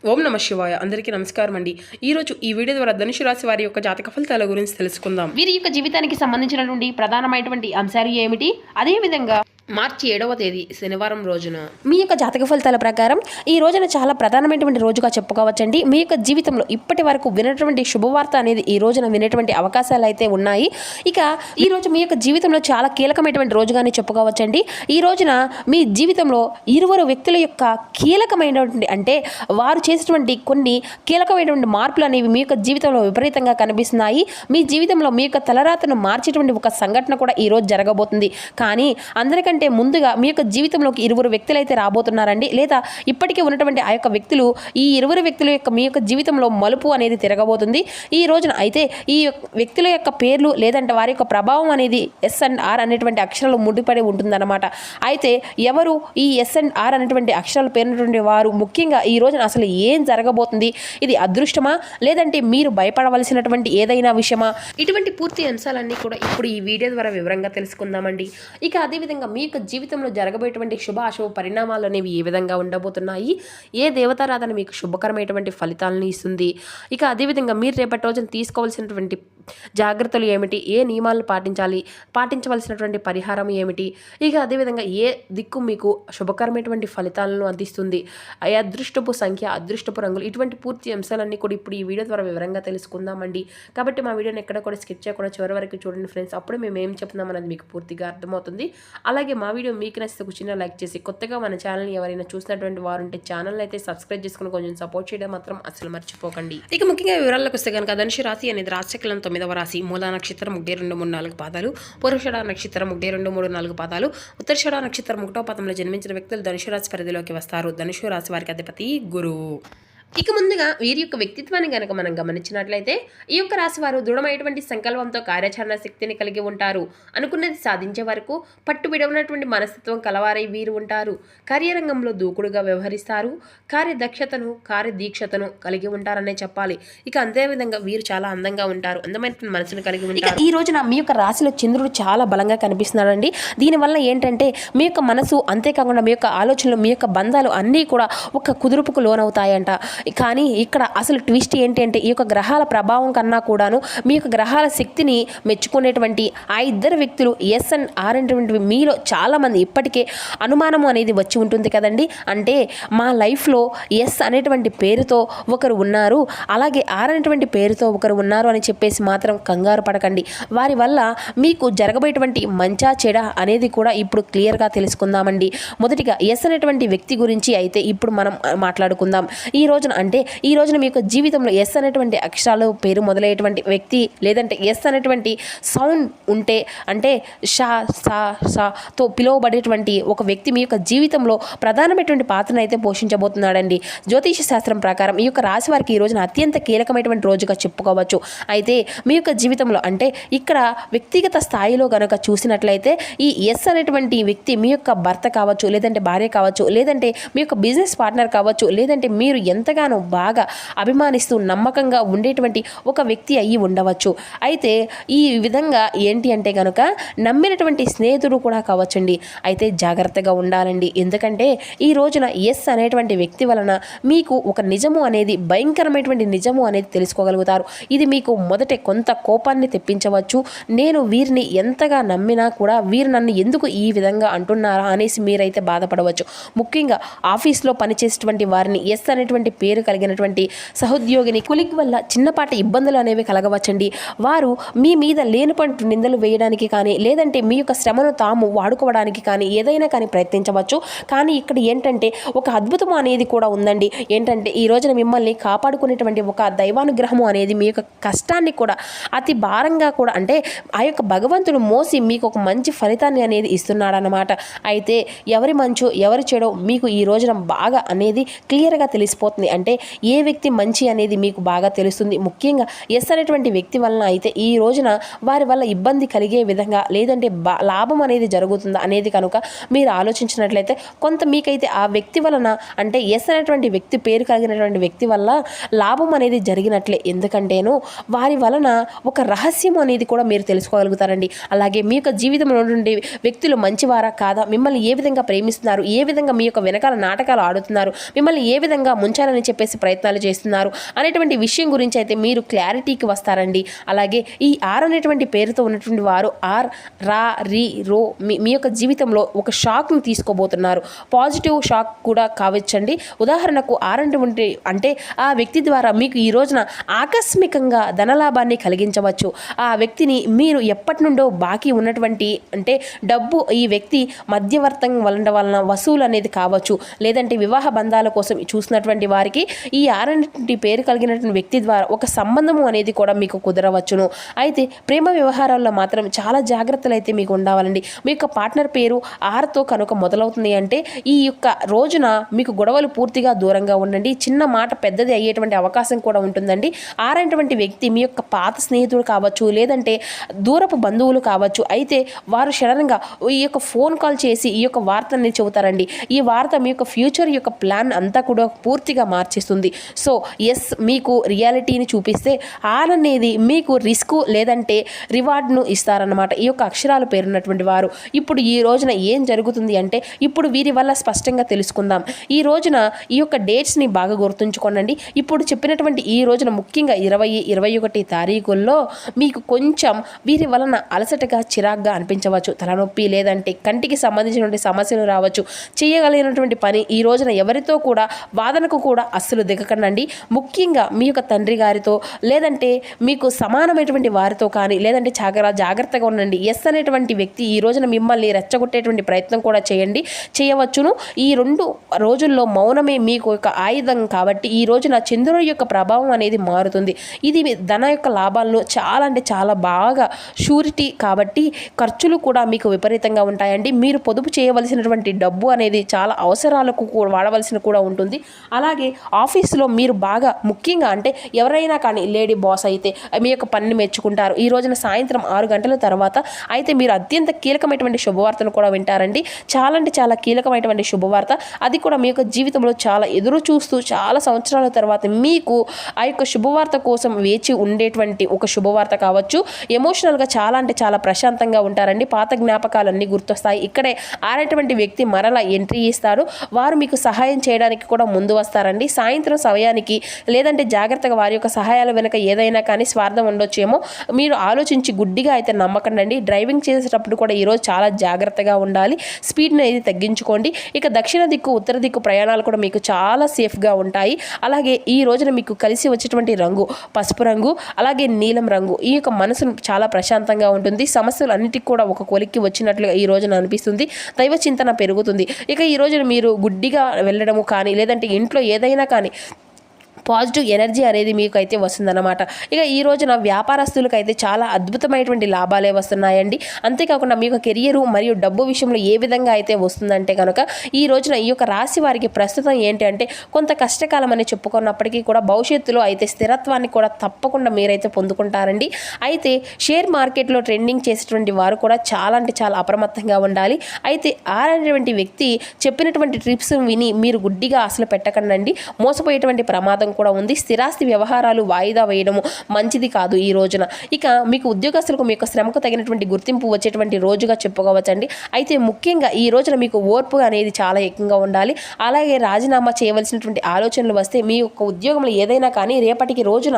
ఓం నమ శివాయ. అందరికీ నమస్కారం అండి. ఈరోజు ఈ వీడియో ద్వారా ధనుసు రాశి వారి యొక్క జాతక ఫలితాల గురించి తెలుసుకుందాం. వీరి యొక్క జీవితానికి సంబంధించినటువంటి ప్రధానమైనటువంటి అంశాలు ఏమిటి, అదేవిధంగా మార్చి 7వ తేదీ శనివారం రోజున మీ యొక్క జాతక ఫలితాల ప్రకారం ఈ రోజున చాలా ప్రధానమైనటువంటి రోజుగా చెప్పుకోవచ్చండి. మీ యొక్క జీవితంలో ఇప్పటి వరకు వినటువంటి శుభవార్త అనేది ఈ రోజున వినేటువంటి అవకాశాలు అయితే ఉన్నాయి. ఇక ఈ రోజు మీ యొక్క జీవితంలో చాలా కీలకమైనటువంటి రోజుగానే చెప్పుకోవచ్చండి. ఈ రోజున మీ జీవితంలో ఇరువురు వ్యక్తుల యొక్క కీలకమైనటువంటి అంటే వారు చేసేటువంటి కొన్ని కీలకమైనటువంటి మార్పులు అనేవి మీ యొక్క జీవితంలో విపరీతంగా కనిపిస్తున్నాయి. మీ జీవితంలో మీ యొక్క తలరాతను మార్చేటువంటి ఒక సంఘటన కూడా ఈ రోజు జరగబోతుంది. కానీ అందరికంటే ముందుగా మీ యొక్క జీవితంలోకి ఇరువురు వ్యక్తులు అయితే రాబోతున్నారండి. లేదా ఇప్పటికే ఉన్నటువంటి ఆ యొక్క వ్యక్తులు ఈ ఇరువురు వ్యక్తుల యొక్క మీ యొక్క జీవితంలో మలుపు అనేది తిరగబోతుంది ఈ రోజున. అయితే ఈ వ్యక్తుల యొక్క పేర్లు లేదంటే వారి యొక్క ప్రభావం అనేది S&R అనేటువంటి అక్షరాలు ముడిపడి ఉంటుందన్నమాట. అయితే ఎవరు ఈ S&R అనేటువంటి అక్షరాలు పేరున్నటువంటి వారు ముఖ్యంగా ఈ రోజున అసలు ఏం జరగబోతుంది, ఇది అదృష్టమా లేదంటే మీరు భయపడవలసినటువంటి ఏదైనా విషయమా, ఇటువంటి పూర్తి అంశాలన్నీ కూడా ఇప్పుడు ఈ వీడియో ద్వారా వివరంగా తెలుసుకుందామండి. ఇక అదేవిధంగా మీ యొక్క జీవితంలో జరగబోయేటువంటి శుభ అశుభ పరిణామాలు అనేవి ఏ విధంగా ఉండబోతున్నాయి, ఏ దేవతారాధన మీకు శుభకరమైనటువంటి ఫలితాలను ఇస్తుంది, ఇక అదేవిధంగా మీరు రేపటి రోజున తీసుకోవాల్సినటువంటి జాగ్రత్తలు ఏమిటి, ఏ నియమాలను పాటించవలసినటువంటి పరిహారం ఏమిటి, ఇక అదేవిధంగా ఏ దిక్కు మీకు శుభకరమైనటువంటి ఫలితాలను అందిస్తుంది, అదృష్టపు సంఖ్య, అదృష్టపు రంగులు, ఇటువంటి పూర్తి అంశాలన్నీ కూడా ఇప్పుడు ఈ వీడియో ద్వారా వివరంగా తెలుసుకుందామండి. కాబట్టి మా వీడియోని ఎక్కడ కూడా స్కిప్ చేయకుండా చివరి వరకు చూడండి ఫ్రెండ్స్. అప్పుడు మేము ఏం చెప్తున్నాం అనేది మీకు పూర్తిగా అర్థమవుతుంది. అలాగే మా వీడియో మీకు నచ్చితే ఒక చిన్న లైక్ చేసి, కొత్తగా మన ఛానల్ని ఎవరైనా చూసినటువంటి వారు ఉంటే ఛానల్ అయితే సబ్స్క్రైబ్ చేసుకుని కొంచెం సపోర్ట్ చేయడం మాత్రం అసలు మర్చిపోకండి. ఇక ముఖ్యంగా వివరాలకు వస్తే కనుక ధనుసు రాశి అనేది రాశిచక్రం 9వ రాశి. మూలా నక్షత్రం 1, 2, 3, 4 పాదాలు, పూర్వషడ నక్షత్రం 1, 2, 3, 4 పాదాలు, ఉత్తరషడ నక్షత్రం 1వ పాదంలో జన్మించిన వ్యక్తులు ధనుసు రాశి పరిధిలోకి వస్తారు. ధనుసు రాశి వారికి అధిపతి గురువు. ఇక ముందుగా వీరి యొక్క వ్యక్తిత్వాన్ని కనుక మనం గమనించినట్లయితే ఈ యొక్క రాశి వారు దృఢమైనటువంటి సంకల్పంతో కార్యాచరణ శక్తిని కలిగి ఉంటారు. అనుకున్నది సాధించే వరకు పట్టు విడవనటువంటి మనస్తత్వం కలవారై వీరు ఉంటారు. కార్యరంగంలో దూకుడుగా వ్యవహరిస్తారు. కార్యదక్షతను కార్యదీక్షతను కలిగి ఉంటారనే చెప్పాలి. ఇక అంతేవిధంగా వీరు చాలా అందంగా ఉంటారు. అందమైనటువంటి మనసును కలిగి ఉంటారు. ఈ రోజున మీ యొక్క రాశిలో చంద్రుడు చాలా బలంగా కనిపిస్తున్నాడండి. దీనివల్ల ఏంటంటే మీ యొక్క మనసు, అంతేకాకుండా మీ యొక్క ఆలోచనలు, మీ యొక్క బంధాలు అన్నీ కూడా ఒక కుదురుపుకు లోనవుతాయంట. కానీ ఇక్కడ అసలు ట్విస్ట్ ఏంటి అంటే ఈ యొక్క గ్రహాల ప్రభావం కన్నా కూడాను మీ యొక్క గ్రహాల శక్తిని మెచ్చుకునేటువంటి ఆ ఇద్దరు వ్యక్తులు S&R అనేటువంటివి మీలో చాలామంది ఇప్పటికే అనుమానం అనేది వచ్చి ఉంటుంది కదండి. అంటే మా లైఫ్లో S అనేటువంటి పేరుతో ఒకరు ఉన్నారు, అలాగే R అనేటువంటి పేరుతో ఒకరు ఉన్నారు అని చెప్పేసి మాత్రం కంగారు పడకండి. వారి వల్ల మీకు జరగబోయేటువంటి మంచా చెడ అనేది కూడా ఇప్పుడు క్లియర్గా తెలుసుకుందామండి. మొదటిగా S అనేటువంటి వ్యక్తి గురించి అయితే ఇప్పుడు మనం మాట్లాడుకుందాం. ఈ రోజున మీ యొక్క జీవితంలో S అనేటువంటి అక్షరాలు పేరు మొదలయ్యేటువంటి వ్యక్తి లేదంటే S అనేటువంటి సౌండ్ ఉంటే అంటే షా సా సాతో పిలువబడేటువంటి ఒక వ్యక్తి మీ యొక్క జీవితంలో ప్రధానమైనటువంటి పాత్రను అయితే పోషించబోతున్నాడండి. జ్యోతిష శాస్త్రం ప్రకారం ఈ యొక్క రాశి వారికి ఈ రోజున అత్యంత కీలకమైనటువంటి రోజుగా చెప్పుకోవచ్చు. అయితే మీ యొక్క జీవితంలో అంటే ఇక్కడ వ్యక్తిగత స్థాయిలో గనక చూసినట్లయితే ఈ S అనేటువంటి వ్యక్తి మీ యొక్క భర్త కావచ్చు, లేదంటే భార్య కావచ్చు, లేదంటే మీ యొక్క బిజినెస్ పార్ట్నర్ కావచ్చు, లేదంటే మీరు ఎంతగానో బాగా అభిమానిస్తూ నమ్మకంగా ఉండేటువంటి ఒక వ్యక్తి అయ్యి ఉండవచ్చు. అయితే ఈ విధంగా ఏంటి అంటే కనుక నమ్మినటువంటి స్నేహితుడు కూడా కావచ్చండి. అయితే జాగ్రత్తగా ఉండాలండి. ఎందుకంటే ఈ రోజున S అనేటువంటి వ్యక్తి వలన మీకు ఒక నిజము అనేది, భయంకరమైనటువంటి నిజము అనేది తెలుసుకోగలుగుతారు. ఇది మీకు మొదట కొంత కోపాన్ని తెప్పించవచ్చు. నేను వీరిని ఎంతగా నమ్మినా కూడా వీరు నన్ను ఎందుకు ఈ విధంగా అంటున్నారా అనేసి మీరైతే బాధపడవచ్చు. ముఖ్యంగా ఆఫీస్లో పనిచేసేటువంటి వారిని S అనేటువంటి పేరు కలిగినటువంటి సహోద్యోగిని కొలిక్ వల్ల చిన్నపాటి ఇబ్బందులు అనేవి కలగవచ్చండి. వారు మీ మీద లేనిపంటు నిందలు వేయడానికి కానీ లేదంటే మీ యొక్క శ్రమను తాము వాడుకోవడానికి కానీ ఏదైనా కానీ ప్రయత్నించవచ్చు. కానీ ఇక్కడ ఏంటంటే ఒక అద్భుతం అనేది కూడా ఉందండి. ఏంటంటే ఈ రోజున మిమ్మల్ని కాపాడుకునేటువంటి ఒక దైవానుగ్రహము అనేది మీ యొక్క కష్టాన్ని కూడా అతి భారంగా కూడా అంటే ఆ యొక్క భగవంతుడు మోసి మీకు ఒక మంచి ఫలితాన్ని అనేది ఇస్తున్నాడనమాట. అయితే ఎవరి మంచు ఎవరి చెడో మీకు ఈ రోజున బాగా అనేది క్లియర్గా తెలిసిపోతుంది. అంటే ఏ వ్యక్తి మంచి అనేది మీకు బాగా తెలుస్తుంది. ముఖ్యంగా S అనేటువంటి వ్యక్తి వలన అయితే ఈ రోజున వారి వల్ల ఇబ్బంది కలిగే విధంగా లేదంటే లాభం అనేది జరుగుతుందా అనేది కనుక మీరు ఆలోచించినట్లయితే కొంత మీకైతే ఆ వ్యక్తి వలన అంటే S అనేటువంటి వ్యక్తి పేరు కలిగినటువంటి వ్యక్తి వల్ల లాభం అనేది జరిగినట్లే. ఎందుకంటేను వారి వలన ఒక రహస్యం అనేది కూడా మీరు తెలుసుకోగలుగుతారండి. అలాగే మీ యొక్క జీవితంలో ఉన్నటువంటి వ్యక్తులు మంచివారా కాదా, మిమ్మల్ని ఏ విధంగా ప్రేమిస్తున్నారు, ఏ విధంగా మీ యొక్క వెనకాల నాటకాలు ఆడుతున్నారు, మిమ్మల్ని ఏ విధంగా ముంచాలని చెప్పేసి ప్రయత్నాలు చేస్తున్నారు అనేటువంటి విషయం గురించి అయితే మీరు క్లారిటీకి వస్తారండి. అలాగే ఈ ఆర్ అనేటువంటి పేరుతో ఉన్నటువంటి వారు ఆర్, రా, రి, రో మీ యొక్క జీవితంలో ఒక షాక్ని తీసుకోబోతున్నారు. పాజిటివ్ షాక్ కూడా కావచ్చండి. ఉదాహరణకు ఆర్ అంటే ఆ వ్యక్తి ద్వారా మీకు ఈ రోజున ఆకస్మికంగా ధనలాభాన్ని కలిగించవచ్చు. ఆ వ్యక్తిని మీరు ఎప్పటి నుండో బాకీ ఉన్నటువంటి అంటే డబ్బు ఈ వ్యక్తి మధ్యవర్తం వలన వసూలు అనేది కావచ్చు, లేదంటే వివాహ బంధాల కోసం చూసినటువంటి వారికి ఈ ఆర్ అనేటువంటి పేరు కలిగినటువంటి వ్యక్తి ద్వారా ఒక సంబంధము అనేది కూడా మీకు కుదరవచ్చును. అయితే ప్రేమ వ్యవహారాల్లో మాత్రం చాలా జాగ్రత్తలు అయితే మీకు ఉండాలండి. మీ యొక్క పార్ట్నర్ పేరు ఆర్తో కనుక మొదలవుతుంది అంటే ఈ యొక్క రోజున మీకు గొడవలు పూర్తిగా దూరంగా ఉండండి. చిన్న మాట పెద్దది అయ్యేటువంటి అవకాశం కూడా ఉంటుందండి. ఆర్ అనేటువంటి వ్యక్తి మీ యొక్క పాత స్నేహితుడు కావచ్చు, లేదంటే దూరపు బంధువులు కావచ్చు. అయితే వారు సడన్గా ఈ యొక్క ఫోన్ కాల్ చేసి ఈ యొక్క వార్తని చెబుతారండి. ఈ వార్త మీ యొక్క ఫ్యూచర్ యొక్క ప్లాన్ అంతా కూడా పూర్తిగా మార్చేస్తుంది. సో ఎస్, మీకు రియాలిటీని చూపిస్తే ఆర్ అనేది మీకు రిస్క్ లేదంటే రివార్డ్ను ఇస్తారన్నమాట. ఈ యొక్క అక్షరాలు పేరున్నటువంటి వారు ఇప్పుడు ఈ రోజున ఏం జరుగుతుంది అంటే ఇప్పుడు వీరి వల్ల స్పష్టంగా తెలుసుకుందాం. ఈ రోజున ఈ యొక్క డేట్స్ని బాగా గుర్తుంచుకోండి. ఇప్పుడు చెప్పినటువంటి ఈ రోజున ముఖ్యంగా 20-21 తారీఖుల్లో మీకు కొంచెం వీరి వలన అలసటగా చిరాగ్గా అనిపించవచ్చు. తలనొప్పి లేదంటే కంటికి సంబంధించినటువంటి సమస్యలు రావచ్చు. చేయగలిగినటువంటి పని ఈ రోజున ఎవరితో కూడా వాదనకు కూడా అస్సలు దిగకండి. ముఖ్యంగా మీ యొక్క తండ్రి గారితో లేదంటే మీకు సమానమైనటువంటి వారితో కానీ లేదంటే జాగ్రత్తగా ఉండండి. ఎస్ అనేటువంటి వ్యక్తి ఈ రోజున మిమ్మల్ని రెచ్చగొట్టేటువంటి ప్రయత్నం కూడా చేయవచ్చును. ఈ 2 రోజుల్లో మౌనమే మీకు ఒక ఆయుధం కాబట్టి ఈ రోజున చంద్రుడి యొక్క ప్రభావం అనేది మారుతుంది. ఇది ధన యొక్క లాభాలను చాలా అంటే చాలా బాగా షూరిటీ కాబట్టి ఖర్చులు కూడా మీకు విపరీతంగా ఉంటాయండి. మీరు పొదుపు చేయవలసినటువంటి డబ్బు అనేది చాలా అవసరాలకు వాడవలసిన కూడా ఉంటుంది. అలాగే ఆఫీసులో మీరు బాగా ముఖ్యంగా అంటే ఎవరైనా కానీ లేడీ బాస్ అయితే మీ యొక్క పనిని మెచ్చుకుంటారు. ఈ రోజున సాయంత్రం 6 గంటల తర్వాత అయితే మీరు అత్యంత కీలకమైనటువంటి శుభవార్తను కూడా వింటారండి. చాలా అంటే చాలా కీలకమైనటువంటి శుభవార్త. అది కూడా మీ యొక్క జీవితంలో చాలా ఎదురు చూస్తూ చాలా సంవత్సరాల తర్వాత మీకు ఆ యొక్క శుభవార్త కోసం వేచి ఉండేటువంటి ఒక శుభవార్త కావచ్చు. ఎమోషనల్గా చాలా అంటే చాలా ప్రశాంతంగా ఉంటారండి. పాత జ్ఞాపకాలన్నీ గుర్తొస్తాయి. ఇక్కడే ఆరేటువంటి వ్యక్తి మరలా ఎంట్రీ ఇస్తాడు. వారు మీకు సహాయం చేయడానికి కూడా ముందు వస్తారండి. సాయంత్రం సమయానికి లేదంటే జాగ్రత్తగా వారి యొక్క సహాయాల వెనుక ఏదైనా కానీ స్వార్థం ఉండొచ్చేమో మీరు ఆలోచించి గుడ్డిగా అయితే నమ్మకండి. డ్రైవింగ్ చేసేటప్పుడు కూడా ఈరోజు చాలా జాగ్రత్తగా ఉండాలి. స్పీడ్ని అనేది తగ్గించుకోండి. ఇక దక్షిణ దిక్కు ఉత్తర దిక్కు ప్రయాణాలు కూడా మీకు చాలా సేఫ్గా ఉంటాయి. అలాగే ఈ రోజున మీకు కలిసి వచ్చేటువంటి రంగు పసుపు రంగు, అలాగే నీలం రంగు. ఈ యొక్క మనసు చాలా ప్రశాంతంగా ఉంటుంది. సమస్యలు అన్నిటికీ కూడా ఒక కొలిక్కి వచ్చినట్లుగా ఈ రోజున అనిపిస్తుంది. దైవ చింతన పెరుగుతుంది. ఇక ఈ రోజున మీరు గుడ్డిగా వెళ్ళడము కానీ లేదంటే ఇంట్లో ఏదైనా కానీ పాజిటివ్ ఎనర్జీ అనేది మీకు అయితే వస్తుందన్నమాట. ఇక ఈ రోజున వ్యాపారస్తులకు అయితే చాలా అద్భుతమైనటువంటి లాభాలే వస్తున్నాయండి. అంతేకాకుండా మీ యొక్క కెరియరు మరియు డబ్బు విషయంలో ఏ విధంగా అయితే వస్తుందంటే కనుక ఈ రోజున ఈ యొక్క రాశి వారికి ప్రస్తుతం ఏంటి అంటే కొంత కష్టకాలం అని చెప్పుకున్నప్పటికీ కూడా భవిష్యత్తులో అయితే స్థిరత్వాన్ని కూడా తప్పకుండా మీరైతే పొందుకుంటారండి. అయితే షేర్ మార్కెట్లో ట్రెండింగ్ చేసేటువంటి వారు కూడా చాలా అంటే చాలా అప్రమత్తంగా ఉండాలి. అయితే ఆరనేటువంటి వ్యక్తి చెప్పినటువంటి ట్రిప్స్ విని మీరు గుడ్డిగా అసలు పెట్టకండి. మోసపోయేటువంటి ప్రమాదం కూడా ఉంది. స్థిరాస్తి వ్యవహారాలు వాయిదా వేయడము మంచిది కాదు ఈ రోజున. ఇక మీకు ఉద్యోగస్తులకు మీ యొక్క శ్రమకు తగినటువంటి గుర్తింపు వచ్చేటువంటి రోజుగా చెప్పుకోవచ్చండి. అయితే ముఖ్యంగా ఈ రోజున మీకు ఓర్పు అనేది చాలా ఎక్కువగా ఉండాలి. అలాగే రాజీనామా చేయవలసినటువంటి ఆలోచనలు వస్తే మీ యొక్క ఉద్యోగంలో ఏదైనా కానీ రేపటికి రోజున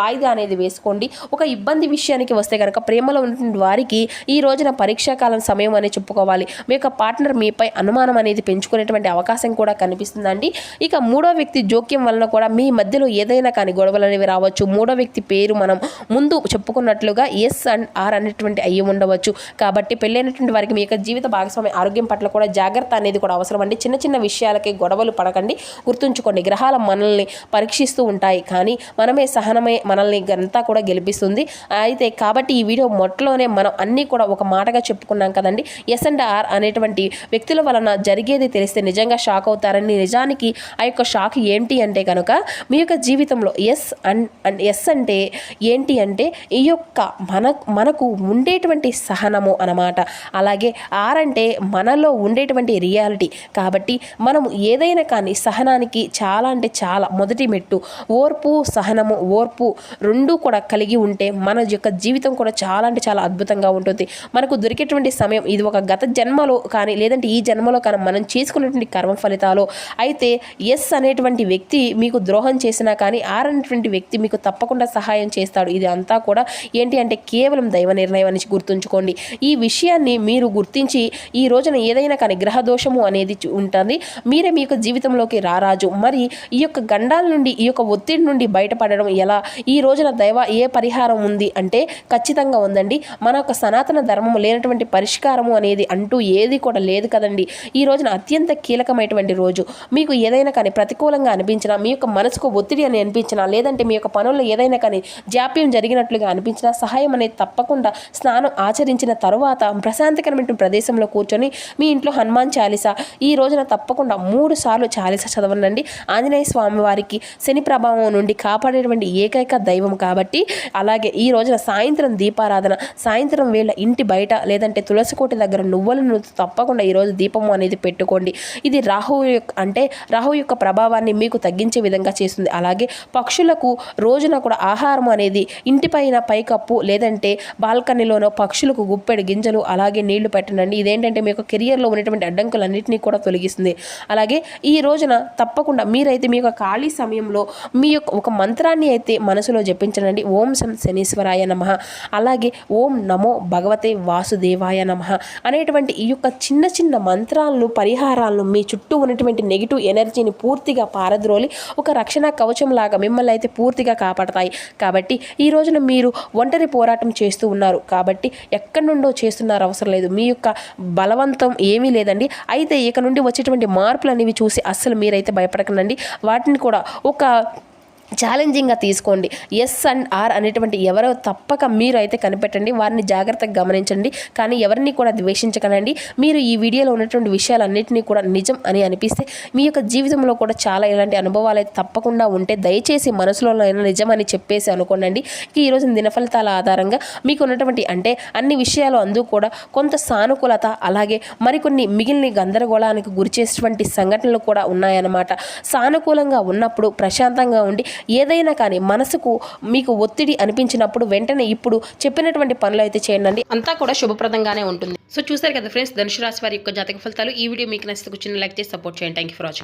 వాయిదా అనేది వేసుకోండి. ఒక ఇబ్బంది విషయానికి వస్తే కనుక ప్రేమలో ఉన్నటువంటి వారికి ఈ రోజున పరీక్షాకాలం సమయం అనేది చెప్పుకోవాలి. మీ యొక్క పార్ట్నర్ మీపై అనుమానం అనేది పెంచుకునేటువంటి అవకాశం కూడా కనిపిస్తుందండి. ఇక మూడో వ్యక్తి జోక్యం వలన కూడా మీ మధ్యలో ఏదైనా కానీ గొడవలు అనేవి రావచ్చు. మూడో వ్యక్తి పేరు మనం ముందు చెప్పుకున్నట్లుగా ఎస్ అండ్ ఆర్ అనేటువంటి అయ్యి ఉండవచ్చు. కాబట్టి పెళ్ళైనటువంటి వారికి మీ యొక్క జీవిత భాగస్వామి ఆరోగ్యం పట్ల కూడా జాగ్రత్త అనేది కూడా అవసరం అండి. చిన్న చిన్న విషయాలకి గొడవలు పడకండి. గుర్తుంచుకోండి, గ్రహాల మనల్ని పరీక్షిస్తూ ఉంటాయి, కానీ మనమే మనల్ని అంతా కూడా గెలిపిస్తుంది. అయితే కాబట్టి ఈ వీడియో మొట్టలోనే మనం అన్నీ కూడా ఒక మాటగా చెప్పుకున్నాం కదండి. ఎస్ అండ్ ఆర్ అనేటువంటి వ్యక్తుల వలన జరిగేది తెలిస్తే నిజంగా షాక్ అవుతారని. నిజానికి ఆ యొక్క షాక్ ఏంటి అంటే కనుక మీ యొక్క జీవితంలో ఎస్ అంటే ఏంటి అంటే ఈ యొక్క మనకు ఉండేటువంటి సహనము అన్నమాట. అలాగే ఆర్ అంటే మనలో ఉండేటువంటి రియాలిటీ. కాబట్టి మనము ఏదైనా కానీ సహనానికి చాలా అంటే చాలా మొదటి మెట్టు. ఓర్పు రెండూ కూడా కలిగి ఉంటే మన యొక్క జీవితం కూడా చాలా అంటే చాలా అద్భుతంగా ఉంటుంది. మనకు దొరికేటువంటి సమయం ఇది ఒక గత జన్మలో కానీ లేదంటే ఈ జన్మలో కానీ మనం చేసుకున్నటువంటి కర్మ ఫలితాలు. అయితే ఎస్ అనేటువంటి వ్యక్తి మీకు ద్రోహం చేసినా కానీ ఆర్ అనేటువంటి వ్యక్తి మీకు తప్పకుండా సహాయం చేస్తాడు. ఇది అంతా కూడా ఏంటి అంటే కేవలం దైవ నిర్ణయం అని గుర్తుంచుకోండి. ఈ విషయాన్ని మీరు గుర్తించి ఈ రోజున ఏదైనా కానీ గ్రహ దోషము అనేది ఉంటుంది. మీరే మీ యొక్క జీవితంలోకి రారాజు. మరి ఈ యొక్క గండాల నుండి ఈ యొక్క ఒత్తిడి నుండి బయటపడడం ఎలా? ఈ రోజున ఏ పరిహారం ఉంది అంటే ఖచ్చితంగా ఉందండి. మన యొక్క సనాతన ధర్మము లేనటువంటి పరిష్కారము అనేది అంటూ ఏది కూడా లేదు కదండి. ఈ రోజున అత్యంత కీలకమైనటువంటి రోజు. మీకు ఏదైనా కానీ ప్రతికూలంగా అనిపించినా, మీ యొక్క మనసుకు ఒత్తిడి అని అనిపించినా, లేదంటే మీ యొక్క పనుల్లో ఏదైనా కానీ జాప్యం జరిగినట్లుగా అనిపించినా సహాయం అనేది తప్పకుండా స్నానం ఆచరించిన తరువాత ప్రశాంతకరమైన ప్రదేశంలో కూర్చొని మీ ఇంట్లో హనుమాన్ చాలీసా ఈ రోజున తప్పకుండా 3 సార్లు చాలీసా చదవండి. ఆంజనేయ స్వామి వారికి శని ప్రభావం నుండి కాపాడేటువంటి ఏకైక దైవం కాబట్టి. అలాగే ఈ రోజున సాయంత్రం దీపారాధన, సాయంత్రం వేళ ఇంటి బయట లేదంటే తులసికోటి దగ్గర నువ్వులను తప్పకుండా ఈరోజు దీపము అనేది పెట్టుకోండి. ఇది రాహు యొక్క ప్రభావాన్ని మీకు తగ్గించే విధంగా చేస్తుంది. అలాగే పక్షులకు రోజున కూడా ఆహారం అనేది ఇంటిపైన పైకప్పు లేదంటే బాల్కనీలోనో పక్షులకు గుప్పెడు గింజలు అలాగే నీళ్లు పెట్టండి. ఇదేంటంటే మీ యొక్క కెరియర్లో ఉన్నటువంటి అడ్డంకులన్నింటినీ కూడా తొలగిస్తుంది. అలాగే ఈ రోజున తప్పకుండా మీరైతే మీ యొక్క ఖాళీ సమయంలో మీ యొక్క ఒక మంత్రాన్ని అయితే మనసులో జపించండి. ఓం శం శనీశ్వరాయ నమః, అలాగే ఓం నమో భగవతే వాసుదేవాయ నమః అనేటువంటి ఈ యొక్క చిన్న చిన్న మంత్రాలను పరిహారాలను మీ చుట్టూ ఉన్నటువంటి నెగిటివ్ ఎనర్జీని పూర్తిగా పారద్రోలి ఒక రక్షణ కవచం లాగా మిమ్మల్ని అయితే పూర్తిగా కాపాడతాయి. కాబట్టి ఈ రోజున మీరు ఒంటరి పోరాటం చేస్తూ ఉన్నారు కాబట్టి ఎక్కడి నుండో చేస్తున్నారు అవసరం లేదు. మీ యొక్క బలవంతం ఏమీ లేదండి. అయితే ఇక నుండి వచ్చేటువంటి మార్పులు అనేవి చూసి అస్సలు మీరైతే భయపడకండి. వాటిని కూడా ఒక ఛాలెంజింగ్గా తీసుకోండి. ఎస్ అండ్ ఆర్ అనేటువంటి ఎవరో తప్పక మీరు అయితే కనిపెట్టండి. వారిని జాగ్రత్తగా గమనించండి. కానీ ఎవరిని కూడా ద్వేషించకండి. మీరు ఈ వీడియోలో ఉన్నటువంటి విషయాలన్నింటినీ కూడా నిజం అని అనిపిస్తే మీ యొక్క జీవితంలో కూడా చాలా ఇలాంటి అనుభవాలు అయితే తప్పకుండా ఉంటే దయచేసి మనసులో నిజం అని చెప్పేసి అనుకోండి. ఈరోజు దినఫలితాల ఆధారంగా మీకు ఉన్నటువంటి అన్ని విషయాలు అందు కూడా కొంత సానుకూలత అలాగే మరికొన్ని మిగిలిన గందరగోళానికి గురిచేసేటువంటి సంఘటనలు కూడా ఉన్నాయన్నమాట. సానుకూలంగా ఉన్నప్పుడు ప్రశాంతంగా ఉండి ఏదైనా కానీ మనసుకు మీకు ఒత్తిడి అనిపించినప్పుడు వెంటనే ఇప్పుడు చెప్పినటువంటి పనులు అయితే చేయండి. అంతా కూడా శుభప్రదంగానే ఉంటుంది. సో చూసారు కదా ఫ్రెండ్స్, ధనుసు రాశి వారి యొక్క జాతక ఫలితాలు. ఈ వీడియో మీకు నచ్చితే చిన్న లైక్ చేసి సపోర్ట్ చేయండి. Thank you for watching.